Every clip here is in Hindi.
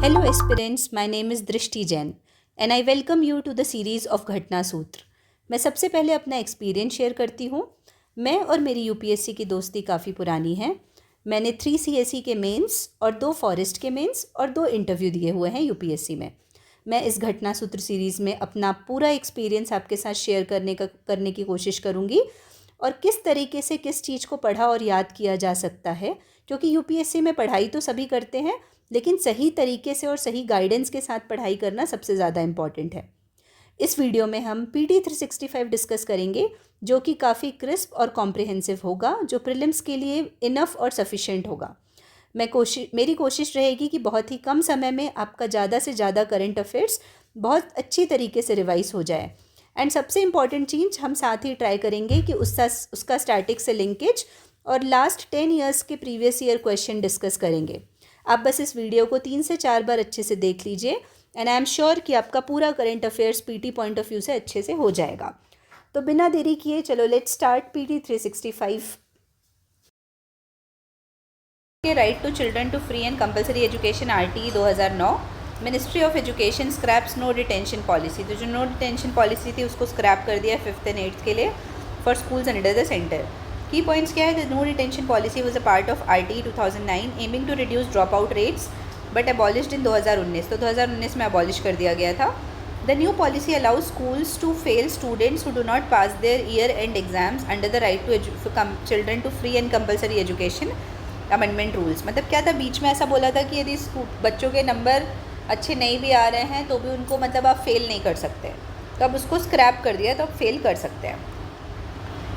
Hello aspirants, my name is Drishti Jain and I welcome you to the series of घटना सूत्र। मैं सबसे पहले अपना एक्सपीरियंस शेयर करती हूँ। मैं और मेरी यूपीएससी की दोस्ती काफ़ी पुरानी है। मैंने 3 सीएसई के मेंस और 2 फॉरेस्ट के मेंस और 2 इंटरव्यू दिए हुए हैं यूपीएससी में। मैं इस घटना सूत्र सीरीज़ में अपना पूरा एक्सपीरियंस आपके साथ शेयर करने की कोशिश करूँगी और किस तरीके से किस चीज़ को पढ़ा और याद किया जा सकता है, क्योंकि यूपीएससी में पढ़ाई तो सभी करते हैं लेकिन सही तरीके से और सही गाइडेंस के साथ पढ़ाई करना सबसे ज़्यादा इम्पॉर्टेंट है। इस वीडियो में हम पीटी 365 डिस्कस करेंगे जो कि काफ़ी क्रिस्प और कॉम्प्रिहेंसिव होगा, जो प्रीलिम्स के लिए इनफ और सफिशेंट होगा। मेरी कोशिश रहेगी कि बहुत ही कम समय में आपका ज़्यादा से ज़्यादा करंट अफेयर्स बहुत अच्छी तरीके से रिवाइज हो जाए। एंड सबसे इम्पॉर्टेंट चीज़ हम साथ ही ट्राई करेंगे कि उसका स्टैटिक से लिंकेज और लास्ट 10 ईयर्स के प्रीवियस ईयर क्वेश्चन डिस्कस करेंगे। आप बस इस वीडियो को 3 से 4 बार अच्छे से देख लीजिए एंड आई एम श्योर कि आपका पूरा current affairs PT point of view से अच्छे से हो जाएगा। तो बिना देरी किए चलो लेट्स स्टार्ट पीटी 365 के right to children to free and compulsory education RTE 2009। Ministry of education scraps no detention policy. तो जो नो डिटेंशन पॉलिसी थी उसको स्क्रैप कर दिया 5th and 8th के लिए for schools under the centre. Key points क्या है? The no detention policy was a part of RTE 2009 aiming to reduce drop out rates but abolished in 2019। तो 2019 में अबॉलिश कर दिया गया था। The new policy allows schools to fail students who do not pass their year end exams under the right to children to free and compulsory education amendment rules. मतलब क्या था, बीच में ऐसा बोला था कि यदि बच्चों के नंबर अच्छे नहीं भी आ रहे हैं तो भी उनको मतलब आप फेल नहीं कर सकते, तो अब उसको स्क्रैप कर दिया, तो आप फेल कर सकते हैं।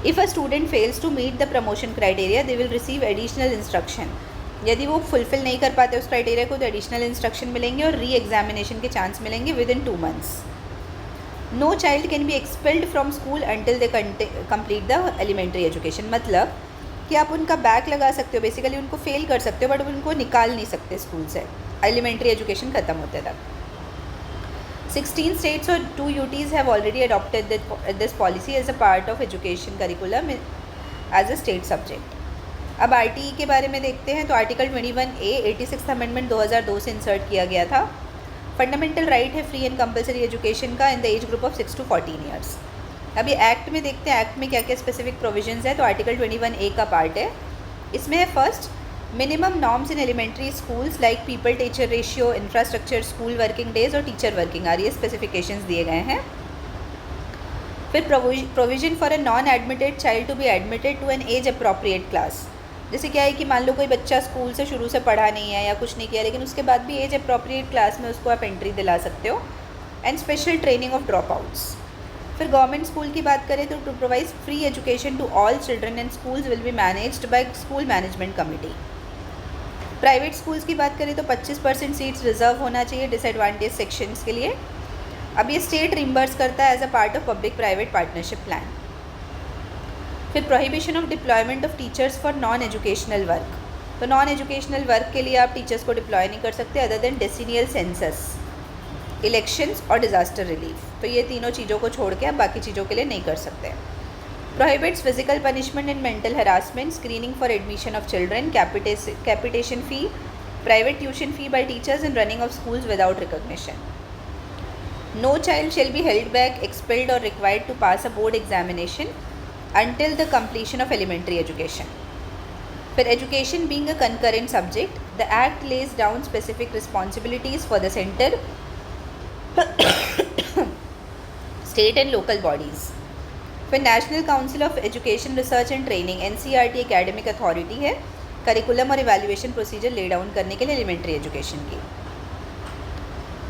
If a student fails to meet the promotion criteria they will receive additional instruction. यदि वो फुलफिल नहीं कर पाते उस क्राइटेरिया को तो एडिशनल इंस्ट्रक्शन मिलेंगे और री एग्जामिनेशन के चांस मिलेंगे within 2 months। No child can be expelled from school until they complete the elementary education. मतलब कि आप उनका बैक लगा सकते हो, बेसिकली उनको फेल कर सकते हो बट उनको निकाल नहीं सकते स्कूल से एलिमेंट्री एजुकेशन ख़त्म होते तक। 16 states और 2 UTs have already adopted this policy as a part of education curriculum as a state subject। अब आरटीई के बारे में देखते हैं। तो आर्टिकल 21A 86th अमेंडमेंट 2002 से इंसर्ट किया गया था। फंडामेंटल राइट है फ्री एंड कंपलसरी एजुकेशन का in the age group of 6 to 14 years. अब ये एक्ट में देखते हैं एक्ट में क्या क्या स्पेसिफिक प्रोविजंस है। तो आर्टिकल 21A का पार्ट है, इसमें है first minimum norms in elementary schools like pupil teacher ratio, infrastructure, school working days और टीचर वर्किंग आर, ये स्पेसिफिकेशंस दिए गए हैं। फिर provision for a non admitted child to be admitted to an age appropriate class. जैसे क्या है कि मान लो कोई बच्चा स्कूल से शुरू से पढ़ा नहीं है या कुछ नहीं किया लेकिन उसके बाद भी एज अप्रोप्रिएट क्लास में उसको आप एंट्री दिला सकते हो। And special training of drop outs. फिर गवर्नमेंट स्कूल की बात करें तो to provide free education to all children and schools will be managed by school management committee. Private schools की बात करें तो 25% सीट्स रिजर्व होना चाहिए डिसएडवांटेज सेक्शंस के लिए। अब ये स्टेट रिम्बर्स करता है as a part of public private partnership plan. फिर prohibition of deployment of teachers for non educational work. तो नॉन एजुकेशनल वर्क के लिए आप टीचर्स को डिप्लॉय नहीं कर सकते other than decennial census, elections और डिज़ास्टर रिलीफ। तो ये तीनों चीज़ों को छोड़ के आप बाकी चीज़ों के लिए नहीं कर सकते। Prohibits physical punishment and mental harassment, screening for admission of children, capitation fee, private tuition fee by teachers and running of schools without recognition. No child shall be held back, expelled और required to pass a board examination until the completion of elementary education। फिर education being a concurrent subject, the act lays down specific responsibilities for the center, state and local bodies। फिर National Council of Education Research and Training NCERT academic authority है करिकुलम और evaluation procedure ले डाउन करने के लिए elementary education की।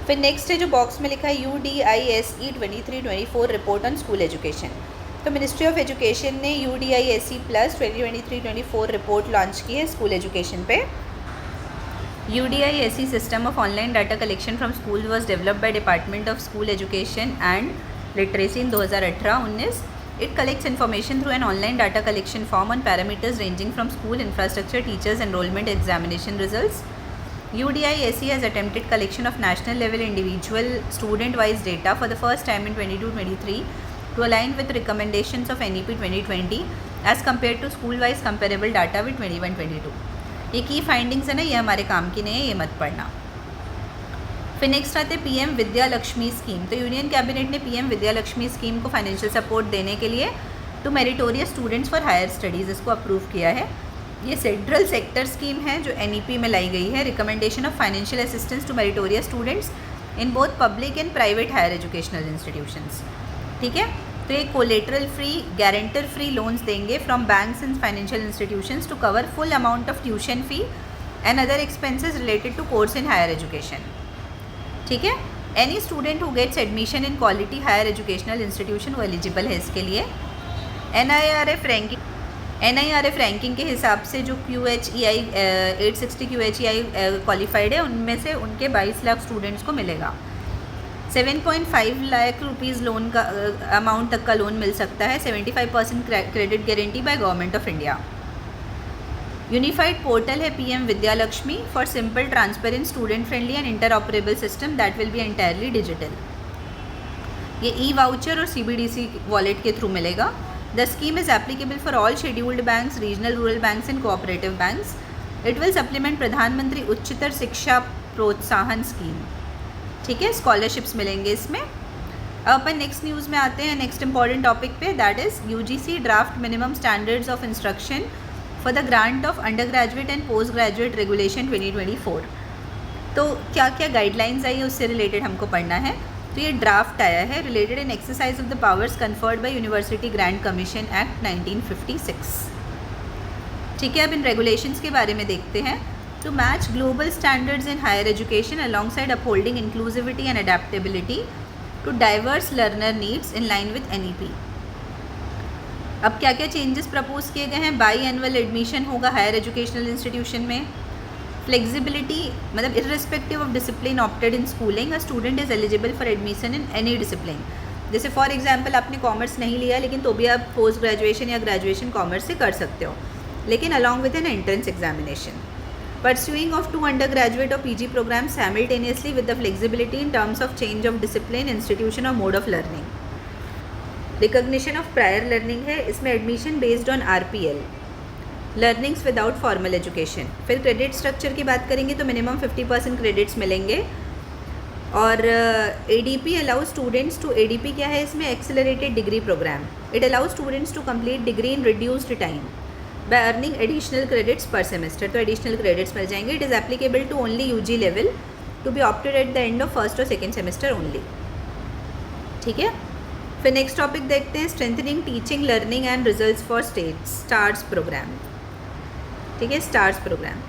फिर नेक्स्ट है जो बॉक्स में लिखा है UDISE 23-24 report on school education. तो मिनिस्ट्री ऑफ एजुकेशन ने UDISE प्लस 2023-24 रिपोर्ट लॉन्च की है स्कूल एजुकेशन पे। UDISE system of online data collection from school was developed by department of school education and literacy in 2018-19। It collects information through an online data collection form on parameters ranging from school infrastructure, teachers, enrolment, examination results. UDISE has attempted collection of national level individual student wise data for the first time in 22-23 to align with recommendations of NEP 2020 as compared to school wise comparable data with 21-22। ये की फाइंडिंग्स है ना, ये हमारे काम की नहीं है, ये मत पढ़ना। फिर नेक्स्ट आते हैं पीएम विद्या लक्ष्मी स्कीम। तो यूनियन कैबिनेट ने पीएम विद्या लक्ष्मी स्कीम को फाइनेंशियल सपोर्ट देने के लिए to meritorious students for higher studies इसको अप्रूव किया है। ये सेंट्रल सेक्टर स्कीम है जो एनईपी में लाई गई है, recommendation of financial assistance to meritorious students in both public and private higher educational institutions. ठीक है, तो ये collateral free, guarantor free loans देंगे from banks and financial institutions to cover full amount of tuition fee and other expenses related to course in higher education. ठीक है, any student who gets admission in quality higher educational institution वो एलिजिबल है इसके लिए। NIRF रैंकिंग के हिसाब से जो QHEI 860 QHEI क्वालिफाइड है उनमें से उनके 22 लाख स्टूडेंट्स को मिलेगा। 7.5 लाख रुपीज़ लोन का अमाउंट तक का लोन मिल सकता है, 75% credit guarantee by government of India. Unified portal है PM Vidya Lakshmi for simple, transparent, student friendly and interoperable system that will be entirely digital. ये ई वाउचर और CBDC वॉलेट के थ्रू मिलेगा। The scheme is applicable for all scheduled banks, regional rural banks and cooperative banks. It will supplement Pradhan Mantri Uchchatar शिक्षा प्रोत्साहन स्कीम। ठीक है, स्कॉलरशिप्स मिलेंगे इसमें। अब अपन नेक्स्ट न्यूज़ में आते हैं, नेक्स्ट इंपॉर्टेंट टॉपिक पे, that is UGC draft minimum standards of instruction for the grant of under graduate and post graduate regulation 2024। तो क्या क्या गाइडलाइंस आई है उससे रिलेटेड हमको पढ़ना है। तो ये ड्राफ्ट आया है related in exercise of the powers conferred bye university grant commission act 1956। ठीक है, अब इन रेगुलेशंस के बारे में देखते हैं। To match global standards in higher education alongside upholding inclusivity and adaptability to diverse learner needs in line with NEP। अब क्या क्या चेंजेस प्रपोज किए गए हैं। बाई एनुअल एडमिशन होगा हायर एजुकेशनल इंस्टीट्यूशन में। फ्लेक्सिबिलिटी मतलब irrespective of discipline opted in schooling, a student is eligible for admission in any discipline. जैसे फॉर एग्जांपल आपने कॉमर्स नहीं लिया लेकिन तो भी आप पोस्ट ग्रेजुएशन या ग्रेजुएशन कॉमर्स से कर सकते हो, लेकिन along with an entrance examination. Pursuing of 2 undergraduate और PG programme simultaneously with the flexibility in terms of change of discipline, institution और mode of learning. Recognition of prior learning है, इसमें admission based on RPL, learnings without formal education. फिर क्रेडिट स्ट्रक्चर की बात करेंगे तो मिनिमम 50% क्रेडिट्स मिलेंगे। और ADP allow students to, ADP क्या है इसमें, accelerated degree programme. It allow students to complete degree in reduced time by earning additional credits per semester. तो एडिशनल क्रेडिट्स मिल जाएंगे। It is applicable to only UG level to be opted at the end of first और सेकेंड सेमेस्टर ओनली। ठीक है, फिर नेक्स्ट टॉपिक देखते हैं, strengthening teaching learning and results for STARS programme. ठीक है, स्टार्स प्रोग्राम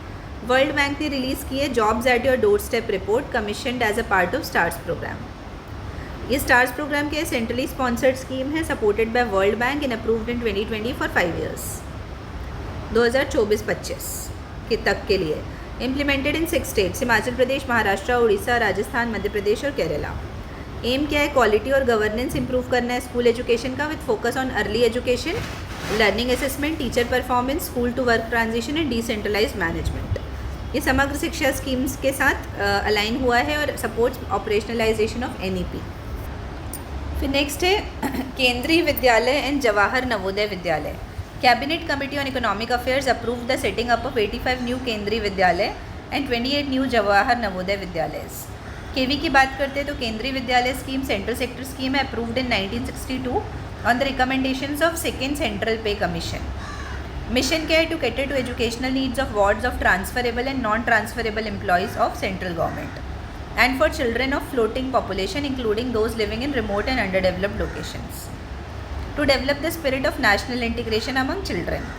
वर्ल्ड बैंक ने रिलीज़ की है jobs at your doorstep report commissioned as a part of STARS programme. ये स्टार्स प्रोग्राम के सेंट्रली स्पॉन्सर्ड स्कीम है, supported by world bank and approved in 2020 for 5 years 2024-25 के तक के लिए। Implemented in 6 states, Himachal Pradesh, Maharashtra, Orissa, Rajasthan, Madhya Pradesh और केरला। एम क्या है, क्वालिटी और गवर्नेंस इंप्रूव करना है स्कूल एजुकेशन का, with focus on early education, learning assessment, teacher performance, school to work transition and decentralised management. ये समग्र शिक्षा स्कीम्स के साथ अलाइन हुआ है और सपोर्ट्स ऑपरेशनलाइजेशन ऑफ NEP। फिर नेक्स्ट है केंद्रीय विद्यालय and Jawahar Navodaya Vidyalaya. Cabinet committee on economic affairs approve the setting up of 85 new केंद्रीय विद्यालय and 28 new Jawahar Navodaya Vidyalaya. KV की बात करते हैं तो Kendriya Vidyalaya scheme central sector scheme है, approved in 1962 on the recommendations of second central pay commission. Mission क्या है, to cater to educational needs of wards of transferable and non transferable employees of central government and for children of floating population including those living in remote and under developed locations, to develop the spirit of national integration among children.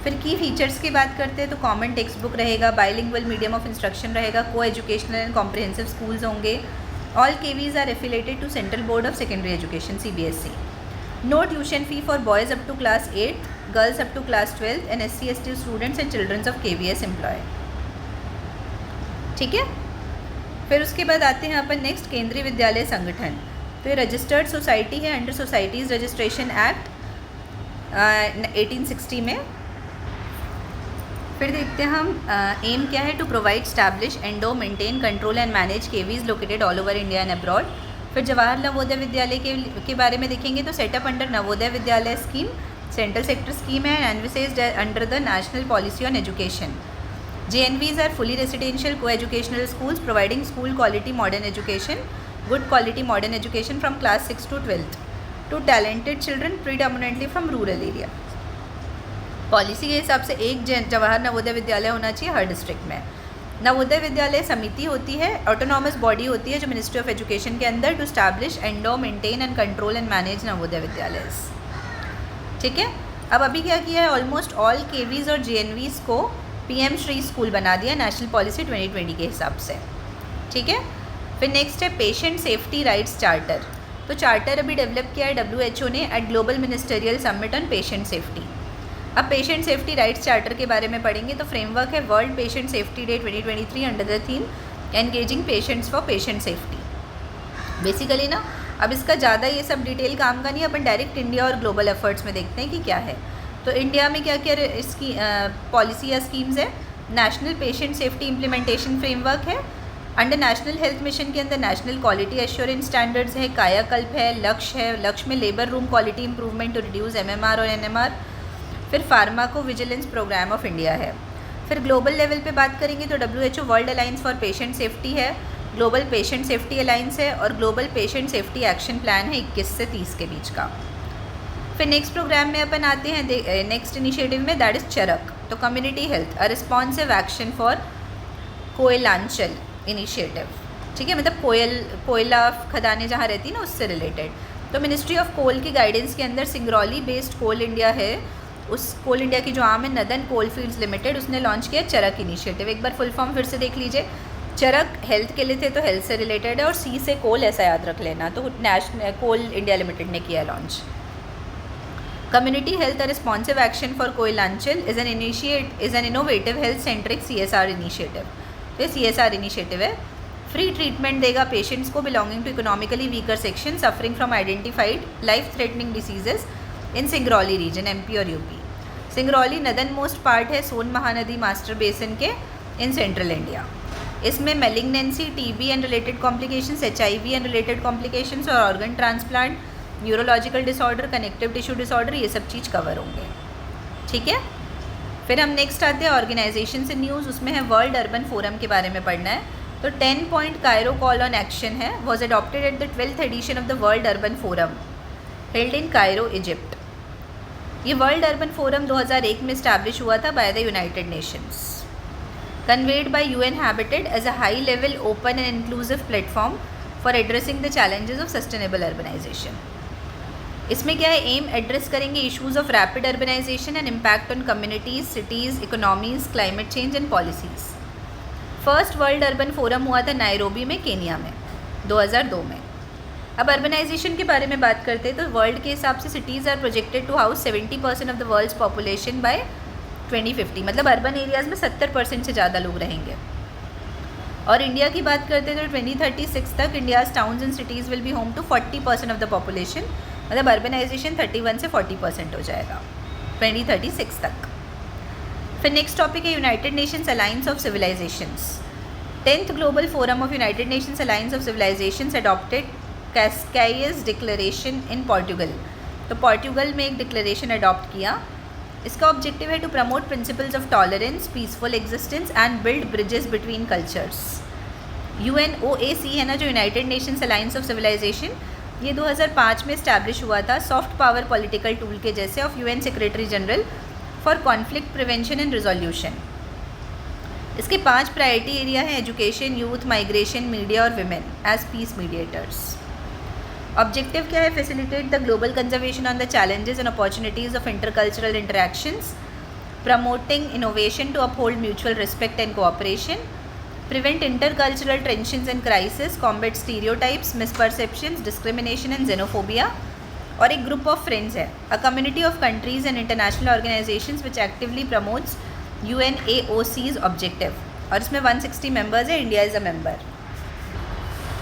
फिर की फीचर्स की बात करते हैं तो कॉमन टेक्स्ट बुक रहेगा, बाइलिंगुअल मीडियम ऑफ इंस्ट्रक्शन रहेगा, coeducational and comprehensive schools होंगे। All KVs are affiliated to central board of secondary education CBSE। No tuition fee for boys up to class 8, girls up to class 12 and SC/ST students and childrens of KVS employ. ठीक है, फिर उसके बाद आते हैं अपन नेक्स्ट केंद्रीय विद्यालय संगठन। तो ये रजिस्टर्ड सोसाइटी है अंडर सोसाइटीज़ रजिस्ट्रेशन एक्ट 1860 में। फिर देखते हैं हम एम क्या है, to provide establish endow maintain control and manage KVs located all over India and abroad. फिर जवाहर नवोदय विद्यालय के बारे में देखेंगे तो setup under Navodaya Vidyalaya scheme, central sector scheme है, envisaged under the national policy on education. JNVs are fully residential co-educational schools providing school quality modern education, good quality modern education from class 6 to 12th to talented children predominantly from rural area. Policy के हिसाब से एक जवाहर नवोदय विद्यालय होना चाहिए हर डिस्ट्रिक्ट में. नवोदय विद्यालय समिति होती है, ऑटोनॉमस बॉडी होती है जो मिनिस्ट्री ऑफ एजुकेशन के अंदर to establish, endow, maintain and control and manage Navodaya Vidyalaya. ठीक है. अब अभी क्या किया है, ऑलमोस्ट ऑल केवीज़ और JNVs को PM श्री स्कूल बना दिया नेशनल पॉलिसी 2020 के हिसाब से. ठीक है. फिर नेक्स्ट है पेशेंट सेफ्टी राइट्स चार्टर. तो चार्टर अभी डेवलप किया है WHO ने eight global ministerial summit on patient safety. अब पेशेंट सेफ्टी राइट्स चार्टर के बारे में पढ़ेंगे तो फ्रेमवर्क है world patient safety day 2023 under the theme engaging patients for patient safety. Basically ना अब इसका ज़्यादा ये सब डिटेल काम का नहीं, अपन डायरेक्ट इंडिया और ग्लोबल एफर्ट्स में देखते हैं कि क्या है. तो इंडिया में क्या क्या इसकी पॉलिसी या स्कीम्स है. National patient safety implementation framework है. अंडर नेशनल हेल्थ मिशन के अंदर नेशनल क्वालिटी एश्योरेंस स्टैंडर्ड्स है, कायाकल्प है, लक्ष्य है. लक्ष्य में labour room quality improvement to reduce MMR और NMR. फिर pharmacovigilance programme of India है. फिर ग्लोबल लेवल पे बात करेंगे तो WHO world alliance for patient safety है, ग्लोबल पेशेंट सेफ्टी अलायंस है और global patient safety action plan है 21 से 30 के बीच का. फिर नेक्स्ट प्रोग्राम में अपन आते हैं नेक्स्ट इनिशिएटिव में, दैट इज़ चरक. तो community health a responsive action for Koylanchal initiative. ठीक है, मतलब कोयला खदानें जहाँ रहती ना उससे रिलेटेड. तो मिनिस्ट्री ऑफ कोल की गाइडेंस के अंदर सिंगरौली बेस्ड कोल इंडिया है, उस कोल इंडिया की जो आम है नदन कोल फील्ड्स लिमिटेड, उसने लॉन्च किया चरक इनिशिएटिव. एक बार फुल फॉर्म फिर से देख लीजिए. चरक हेल्थ के लिए थे तो हेल्थ से रिलेटेड है, और सी से कोल ऐसा याद रख लेना. तो नेशनल कोल इंडिया लिमिटेड ने किया launch. Community health responsive action for Koylanchal is an innovative health centric CSR initiative. तो ये CSR इनिशिएटिव है. फ्री ट्रीटमेंट देगा पेशेंट्स को belonging to economically weaker section suffering from identified life threatening diseases in Singrauli region MP और UP. Singrauli northern most part है सोन महानदी मास्टर बेसिन के इन सेंट्रल इंडिया. इसमें malignancy, TB and related complications, HIV and related complications और organ transplant, neurological disorder, connective tissue disorder, ये सब चीज़ कवर होंगे. ठीक है. फिर हम नेक्स्ट आते हैं ऑर्गेनाइजेशन से न्यूज़. उसमें है वर्ल्ड अर्बन फोरम के बारे में पढ़ना है. तो 10 point Cairo call on action है, was adopted at the 12th edition of the World Urban Forum held in Cairo, Egypt. ये वर्ल्ड अर्बन फोरम 2001 में इस्टेब्लिश हुआ था by the United Nations, convened by UN Habitat as a high level open and inclusive platform for addressing the challenges of sustainable urbanisation. इसमें क्या है, एम एड्रेस करेंगे issues of rapid urbanisation and impact on communities, cities, economies, climate change and policies. First world Urban forum हुआ था नायरोबी में, केनिया में 2002 में. अब अर्बनाइजेशन के बारे में बात करते हैं तो वर्ल्ड के हिसाब से cities are projected to house 70% of the world's population by 2050. मतलब अर्बन एरियाज़ में 70% से ज़्यादा लोग रहेंगे. और इंडिया की बात करते हैं तो 2036 तक India's towns and cities will be home to 40% of the population. मतलब अर्बनाइजेशन 31 से 40% हो जाएगा 2036 तक. फिर नेक्स्ट टॉपिक है United Nations alliance of Civilisations. 10th global forum of United Nations alliance of Civilisations adopted Cascais declaration in Portugal. तो पोर्टुगल में एक डिक्लेरेशन अडॉप्ट किया. इसका ऑब्जेक्टिव है to promote principles of tolerance, peaceful existence and build bridges between cultures. UNOAC है ना जो united Nations alliance of civilisation, ये 2005 में इस्टेब्लिश हुआ था सॉफ्ट पावर पॉलिटिकल टूल के जैसे of UN secretary general for conflict prevention and resolution. इसके 5 प्रायोरिटी एरिया हैं, एजुकेशन, यूथ, माइग्रेशन, मीडिया और women as peace mediators. Objective क्या है, facilitate the global conservation on the challenges and opportunities of intercultural interactions, promoting innovation to uphold mutual respect and cooperation, prevent intercultural tensions and crisis, combat stereotypes, misperceptions, discrimination and xenophobia. और एक ग्रुप ऑफ फ्रेंड्स है, a community of countries and international organisations which actively promotes UNAOC's objective. और इसमें 160 मेंबर्स है, इंडिया इज़ अ मेंबर.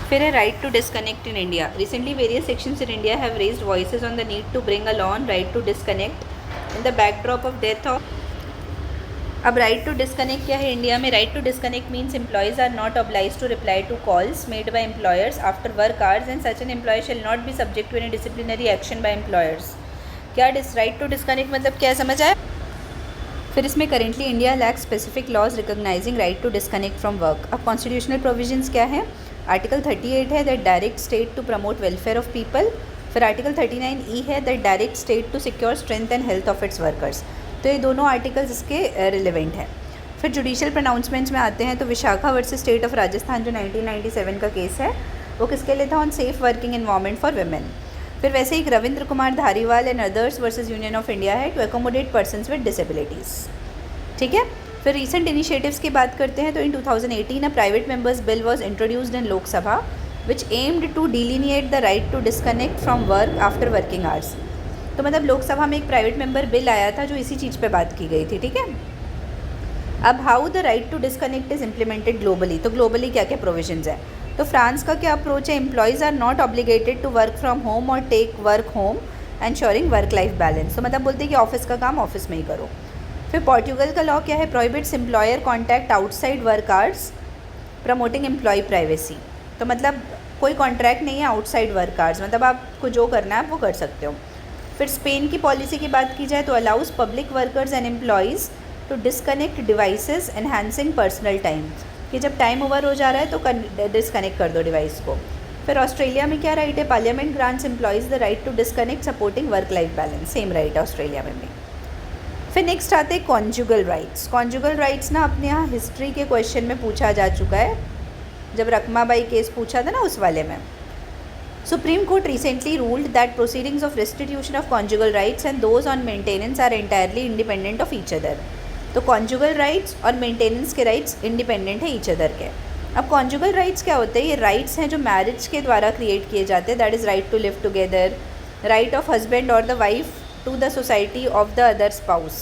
फिर है right to disconnect in India. Recently various sections in India have raised voices on the need to bring a law on right to disconnect in the backdrop of death of. अब राइट टू डिस्कनेक्ट क्या है इंडिया में. Right to disconnect means employees are not oblige to reply to calls made by employers after work hours and such an employer shall not be subject to any disciplinary action by employers. क्या राइट टू डिस्कनेक्ट मतलब क्या समझ आया. फिर इसमें currently India lacks specific laws recognising right to disconnect from work. अब कॉन्स्टिट्यूशनल प्रोविजंस क्या है? आर्टिकल 38 है that direct state to promote welfare of people. फिर आर्टिकल 39E है that direct state to secure strength and health of its workers. तो ये दोनों आर्टिकल्स इसके रिलेवेंट हैं। फिर जुडिशियल प्रोनाउंसमेंट्स में आते हैं तो Vishaka versus state of Rajasthan जो 1997 का केस है वो किसके लिए था? On safe working environment for women. फिर वैसे ही Ravinder Kumar Dhariwal and others versus union of India है to accommodate persons with disabilities. ठीक है। फिर रीसेंट इनिशिएटिव्स की बात करते हैं तो in 2018 a private member's bill was introduced in Lok Sabha which aimed to delineate the right to disconnect from work after working hours. तो मतलब लोकसभा में एक प्राइवेट मेंबर बिल आया था जो इसी चीज़ पे बात की गई थी। ठीक है। अब how the right to disconnect is implemented globally. तो ग्लोबली क्या क्या प्रोविजंस है? तो फ्रांस का क्या अप्रोच है? Employees are not obligated to work from home और take work home ensuring work life balance. तो मतलब बोलते हैं कि ऑफिस का काम ऑफिस में ही करो। फिर पोर्टुगल का लॉ क्या है? Prohibits employer contact outside work hours promoting employ privacy. तो मतलब कोई कॉन्ट्रैक्ट नहीं है आउटसाइड वर्क आवर्स, मतलब आपको जो करना है आप वो कर सकते हो। फिर स्पेन की पॉलिसी की बात की जाए तो allows public workers and employees to disconnect devices enhancing personal time, कि जब टाइम ओवर हो जा रहा है तो डिस्कनेक्ट कर दो डिवाइस को। फिर ऑस्ट्रेलिया में क्या राइट है? Parliament grants employees the right to disconnect supporting work life balance. Same right है ऑस्ट्रेलिया में भी। फिर नेक्स्ट आते हैं कॉन्जुगल राइट्स। कॉन्जुगल राइट्स ना अपने यहाँ हिस्ट्री के क्वेश्चन में पूछा जा चुका है, जब रकमाबाई केस पूछा था ना उस वाले में। Supreme court recently ruled that proceedings of restitution of conjugal rights and those on maintenance are entirely independent of each other. तो कॉन्जुगल राइट्स और मेंटेनेंस के राइट्स इंडिपेंडेंट है ईच अदर के। अब कॉन्जुगल राइट्स क्या होते हैं? ये राइट्स हैं जो मैरिज के द्वारा क्रिएट किए जाते हैं, that is right to live together, right of husband और the wife to the society of the other spouse.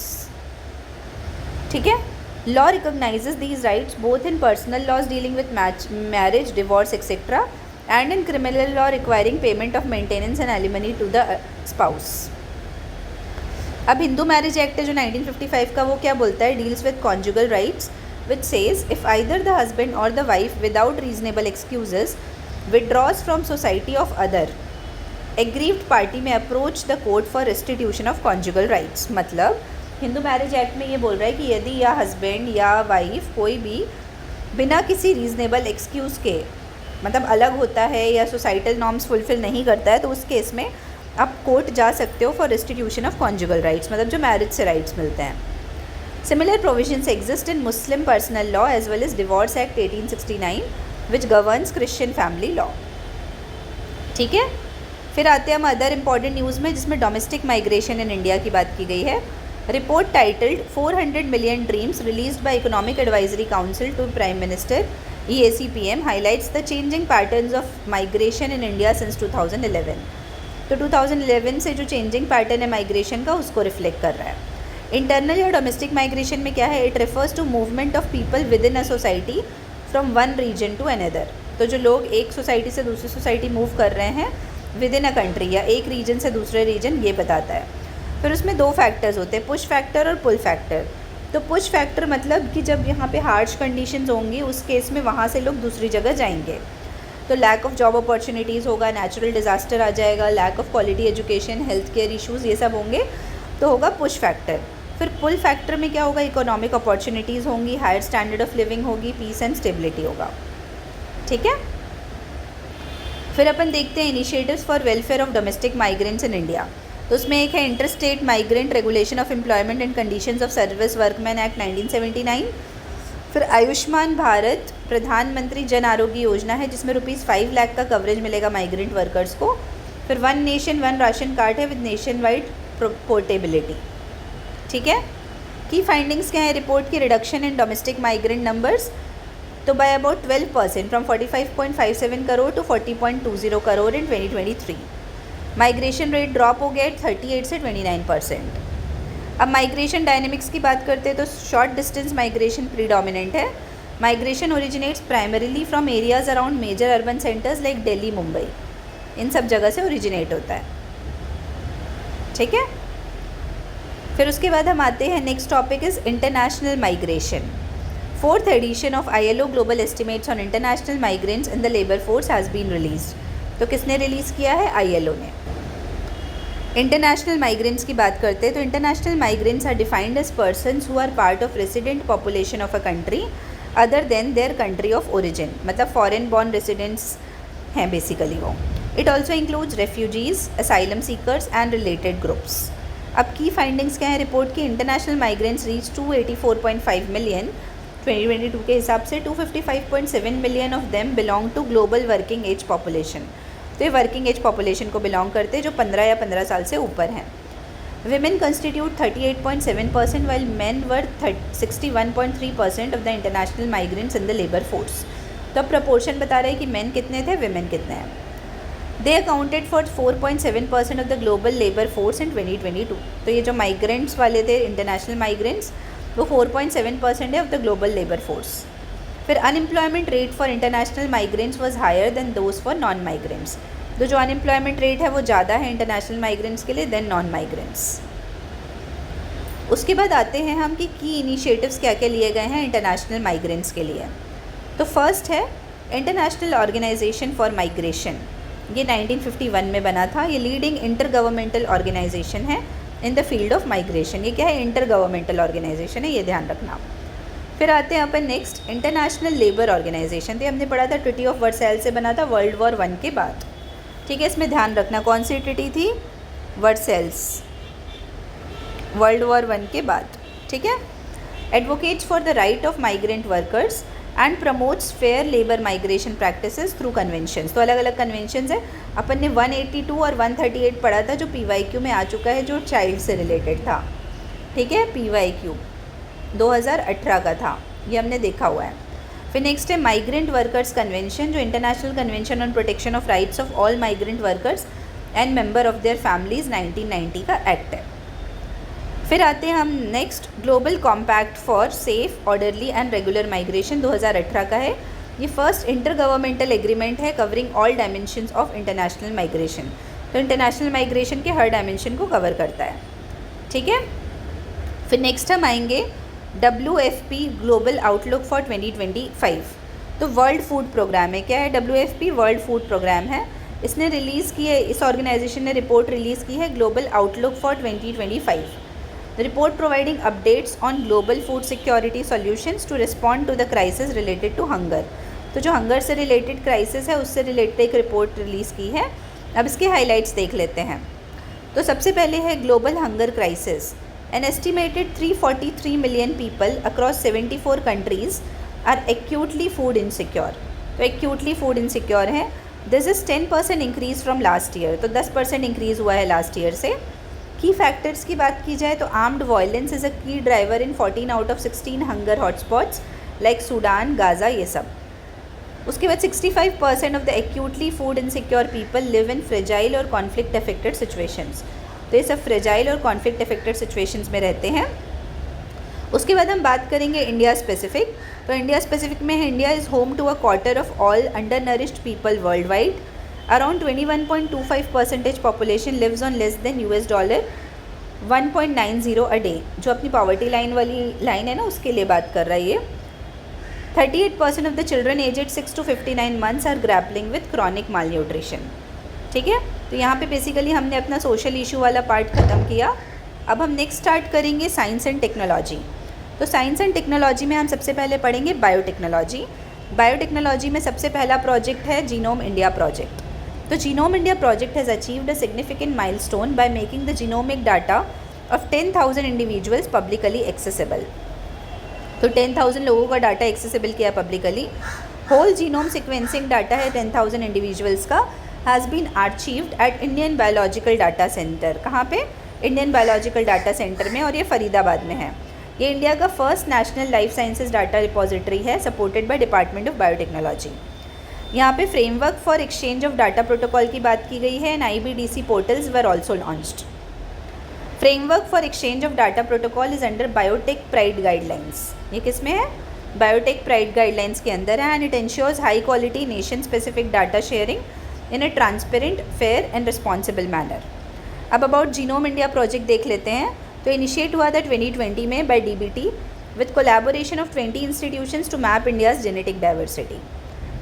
ठीक है। Law recognises these rights both in personal laws dealing with marriage, divorce etcetera and in criminal law requiring payment of maintenance and alimony to the spouse. अब हिंदू मैरिज एक्ट है जो 1955 का, वो क्या बोलता है? Deals with conjugal rights which says if either the husband और the wife without reasonable excuses withdraws from society of other, aggrieved party may approach the court for restitution of conjugal rights. मतलब हिंदू मैरिज एक्ट में ये बोल रहा है कि यदि या हस्बैंड या वाइफ कोई भी बिना किसी रीजनेबल एक्सक्यूज़ के मतलब अलग होता है या सोसाइटल नॉर्म्स फुलफिल नहीं करता है, तो उस केस में आप कोर्ट जा सकते हो for restitution of conjugal rights, मतलब जो मैरिज से राइट्स मिलते हैं। Similar provisions exist in Muslim personal law as well as divorce act 1869 which governs Christian family law. ठीक है। फिर आते हैं हम अदर इंपॉर्टेंट न्यूज़ में, जिसमें डोमेस्टिक माइग्रेशन इन इंडिया की बात की गई है। Report titled 400 million dreams released by economic advisory council to prime minister EAC-PM highlights the changing patterns of migration in India since 2011। तो 2011 से जो चेंजिंग पैटर्न है माइग्रेशन का उसको रिफ्लेक्ट कर रहा है। इंटरनल या डोमेस्टिक माइग्रेशन में क्या है? It refers to movement of people within a society from one region to another. तो जो लोग एक सोसाइटी से दूसरी सोसाइटी मूव कर रहे हैं विद इन अ कंट्री या एक रीजन से दूसरे रीजन, ये बताता है। फिर उसमें दो फैक्टर्स होते हैं, पुश फैक्टर और पुल फैक्टर। तो पुश फैक्टर मतलब कि जब यहाँ पे हार्श कंडीशंस होंगी उस केस में वहाँ से लोग दूसरी जगह जाएंगे, तो लैक ऑफ जॉब अपॉर्चुनिटीज़ होगा, नेचुरल डिज़ास्टर आ जाएगा, lack of quality education, health care issues, ये सब होंगे, तो होगा पुश फैक्टर। फिर पुल फैक्टर में क्या होगा? इकोनॉमिक अपॉर्चुनिटीज़ होंगी, हायर स्टैंडर्ड ऑफ लिविंग होगी, पीस एंड स्टेबिलिटी होगा। ठीक है। फिर अपन देखते हैं initiatives for welfare of domestic migrants in India. तो उसमें एक है inter state migrant regulation of employment and conditions of service workman act 1979। फिर आयुष्मान भारत प्रधानमंत्री जन आरोग्य योजना है जिसमें ₹5 लाख का कवरेज मिलेगा माइग्रेंट वर्कर्स को। फिर one nation one ration card है विद नेशन वाइड पोर्टेबिलिटी। ठीक है। की फाइंडिंग्स क्या है रिपोर्ट की? Reduction in domestic migrant numbers, तो by about 12% from 45.57 crore to 40.20 crore in 2023। Migration rate drop हो गया 38 से 29%। अब माइग्रेशन डायनेमिक्स की बात करते हैं तो शॉर्ट डिस्टेंस माइग्रेशन प्रीडोमिनेंट है। Migration originates primarily from areas around major urban centres like Delhi, Mumbai, इन सब जगह से ओरिजिनेट होता है। ठीक है। फिर उसके बाद हम आते हैं next topic is international migration. 4th edition of ILO global estimates on international migrants in the labour force has been released. तो किसने रिलीज़ किया है? ILO ने। इंटरनेशनल माइग्रेंट्स की बात करते हैं तो international migrants are defined as persons who are part of resident population of a country other than their country of origin, मतलब फॉरेन बॉर्न रेसिडेंट्स हैं बेसिकली वो. It also includes refugees, asylum seekers and related groups. अब की फाइंडिंग्स क्या है रिपोर्ट की? इंटरनेशनल माइग्रेंट्स रीच 284.5 मिलियन 2022 के हिसाब से. 255.7 million of them belong to global working age population. तो ये वर्किंग एज पॉपुलेशन को बिलोंग करते हैं जो 15 या 15 साल से ऊपर हैं. Women constitute 38.7% while main were 61.3% of the international migrants in the labour force. तो अब प्रपोर्शन बता रहे हैं कि मेन कितने थे, विमेन कितने हैं. They accounted for 4.7% of the global labour force in 2022. तो ये जो माइग्रेंट्स वाले थे इंटरनेशनल माइग्रेंट्स वो 4.7% है of the global labour force. फिर unemployment rate for international migrants was higher than those for non migrants. तो जो अनएम्प्लॉयमेंट रेट है वो ज़्यादा है इंटरनेशनल माइग्रेंट्स के लिए देन नॉन माइग्रेंट्स. उसके बाद आते हैं हम कि की इनिशिएटिव्स क्या क्या लिए गए हैं इंटरनेशनल माइग्रेंट्स के लिए. तो फर्स्ट है इंटरनेशनल ऑर्गेनाइजेशन फॉर माइग्रेशन. ये 1951 में बना था. ये लीडिंग इंटर गवर्नमेंटल ऑर्गेनाइजेशन है in the field of migration. ये क्या है? इंटर गवर्नमेंटल ऑर्गेनाइजेशन है, ये ध्यान रखना. फिर आते हैं अपन नेक्स्ट इंटरनेशनल लेबर ऑर्गेनाइजेशन. तो हमने पढ़ा था ट्रीटी ऑफ वर्सैल्स से बना था World War I के बाद. ठीक है, इसमें ध्यान रखना कौन सी ट्रीटी थी? वर्सैल्स, World War I के बाद. ठीक है. Advocates for the right of migrant workers and promotes fair labour migration practices through conventions. तो अलग अलग कन्वेंशंस है. अपन ने 182 और 138 पढ़ा था जो PYQ में आ चुका है, जो चाइल्ड से रिलेटेड था. ठीक है, PYQ 2018 का था, ये हमने देखा हुआ है. फिर नेक्स्ट है माइग्रेंट वर्कर्स कन्वेंशन, जो international convention on protection of rights of all migrant workers and member of their families 1990 का एक्ट है. फिर आते हैं हम next global compact for safe orderly and regular migration 2018 का है. ये फर्स्ट इंटर गवर्नमेंटल एग्रीमेंट है covering all dimensions of international migration. तो इंटरनेशनल माइग्रेशन के हर डायमेंशन को कवर करता है. ठीक है. फिर नेक्स्ट हम आएंगे WFP ग्लोबल आउटलुक फॉर 2025. तो वर्ल्ड फूड प्रोग्राम है. क्या है? WFP वर्ल्ड फूड प्रोग्राम है. इसने रिलीज़ की है, इस ऑर्गेनाइजेशन ने रिपोर्ट रिलीज़ की है global outlook for 2025. The report providing updates on global food security solutions to respond to the crisis related to hunger. तो जो हंगर से रिलेटेड क्राइसिस है उससे रिलेटेड एक रिपोर्ट रिलीज़ की है. अब इसके हाइलाइट्स देख लेते हैं. तो सबसे पहले है global hunger crisis. An estimated 343 million people across 74 countries are acutely food insecure. तो एक्यूटली फूड इनसिक्योर है. This is 10% increase from last year. तो 10% इंक्रीज़ हुआ है लास्ट ईयर से. की फैक्टर्स की बात की जाए तो आर्म्ड वायलेंस इज़ अ की driver in 14 out of 16 hunger hotspots like Sudan, Gaza, ये सब. उसके बाद 65% of the actually food insecure people live in fragile और कॉन्फ्लिक्ट अफेक्टेड सिचुएशंस. तो ये सब फ्रेजाइल और कॉन्फ्लिक्ट अफेक्टेड सिचुएशंस में रहते हैं. उसके बाद हम बात करेंगे इंडिया स्पेसिफिक. तो इंडिया स्पेसिफिक में है India is home to a quarter of all undernourished people worldwide. Around 21.25% population lives on less than $1.90 a day. जो अपनी पॉवर्टी लाइन वाली लाइन है ना, उसके लिए बात कर रहा है ये. 38% of the children aged 6 to 59 months are grappling with chronic malnutrition. ठीक है. तो यहाँ पे बेसिकली हमने अपना सोशल इशू वाला पार्ट ख़त्म किया. अब हम नेक्स्ट स्टार्ट करेंगे साइंस एंड टेक्नोलॉजी. तो साइंस एंड टेक्नोलॉजी में हम सबसे पहले पढ़ेंगे बायोटेक्नोलॉजी. बायोटेक्नोलॉजी में सबसे पहला प्रोजेक्ट है जीनोम इंडिया प्रोजेक्ट. तो genome India project has achieved a significant milestone by making the genomic data of 10,000 individuals publicly accessible. तो 10,000 लोगों का डाटा एक्सेसिबल किया publicly. Whole genome sequencing data है 10,000 इंडिविजुअल्स का has been achieved at Indian biological data centre. कहाँ पे? इंडियन बायोलॉजिकल डाटा सेंटर में, और ये फरीदाबाद में है. ये इंडिया का first national life sciences data repository है supported by department of biotechnology. यहाँ पे framework for exchange of data protocol की बात की गई है and IBDC portals were also launched. Framework for exchange of data protocol is under biotech pride guidelines. ये किस में है? बायोटेक प्राइड गाइडलाइंस के अंदर है. And it ensures high quality nation specific data sharing in a transparent, fair and responsible manner. अब अबाउट जीनोम इंडिया प्रोजेक्ट देख लेते हैं. तो इनिशिएट हुआ था 2020 में by DBT with collaboration of 20 institutions to map India's genetic diversity.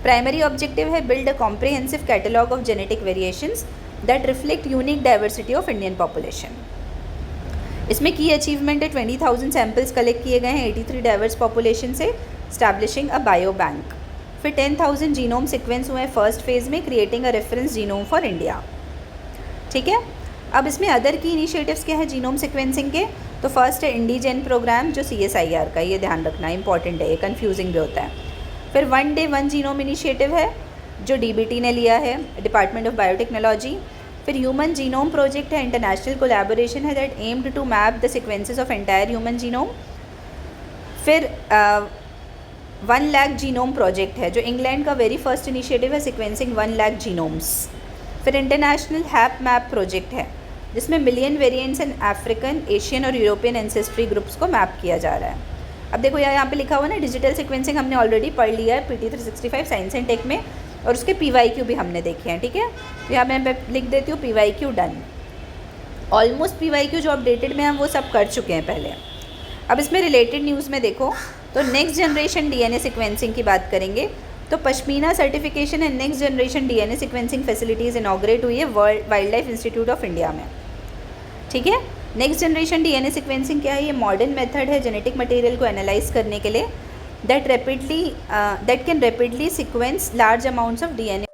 Primary objective है build a comprehensive catalogue of genetic variations that reflect unique diversity of Indian population. इसमें की अचीवमेंट है 20,000 सैम्पल्स कलेक्ट किए गए हैं 83 डाइवर्स पॉपुलेशन से, स्टैब्लिशिंग अ बायो बैंक। फिर 10,000 जीनोम सीक्वेंस हुए फर्स्ट फेज़ में, creating a reference genome for India. ठीक है, अब इसमें अदर की इनिशिएटिव्स क्या है जीनोम सीक्वेंसिंग के? तो फर्स्ट है इंडीजेन प्रोग्राम जो CSIR का, ये ध्यान रखना इंपॉर्टेंट है, ये कन्फ्यूजिंग भी होता है। फिर 1 डे 1 जीनोम इनिशिएटिव है जो DBT ने लिया है, डिपार्टमेंट ऑफ बायोटेक्नोलॉजी। फिर ह्यूमन जीनोम प्रोजेक्ट है, इंटरनेशनल कोलैबोरेशन है that aimed to map the sequences of entire human genome. फिर 1 लाख जीनोम प्रोजेक्ट है जो इंग्लैंड का वेरी फर्स्ट इनिशिएटिव है, सिक्वेंसिंग 1 लाख जीनोम्स। फिर इंटरनेशनल हैप मैप प्रोजेक्ट है जिसमें million variants in African, Asian और यूरोपियन एंसेस्ट्री ग्रुप्स को मैप किया जा रहा है। अब देखो यहाँ पे लिखा हुआ ना डिजिटल सीक्वेंसिंग हमने ऑलरेडी पढ़ लिया है PT 365 साइंस एंड टेक में, और उसके PYQ भी हमने देखे हैं। ठीक है, तो यहाँ मैं लिख देती हूँ PYQ डन। ऑलमोस्ट PYQ जो अपडेटेड में हम वो सब कर चुके हैं पहले। अब इसमें रिलेटेड न्यूज़ में देखो तो नेक्स्ट जनरेशन DNA सीक्वेंसिंग की बात करेंगे तो pashmina certification and next generation DNA sequencing facilities inaugurate हुई है wild life institute of India में। ठीक है, नेक्स्ट जनरेशन DNA सीक्वेंसिंग क्या है? ये मॉडर्न मेथड है जेनेटिक मटेरियल को एनालाइज करने के लिए that can rapidly sequence large amounts of DNA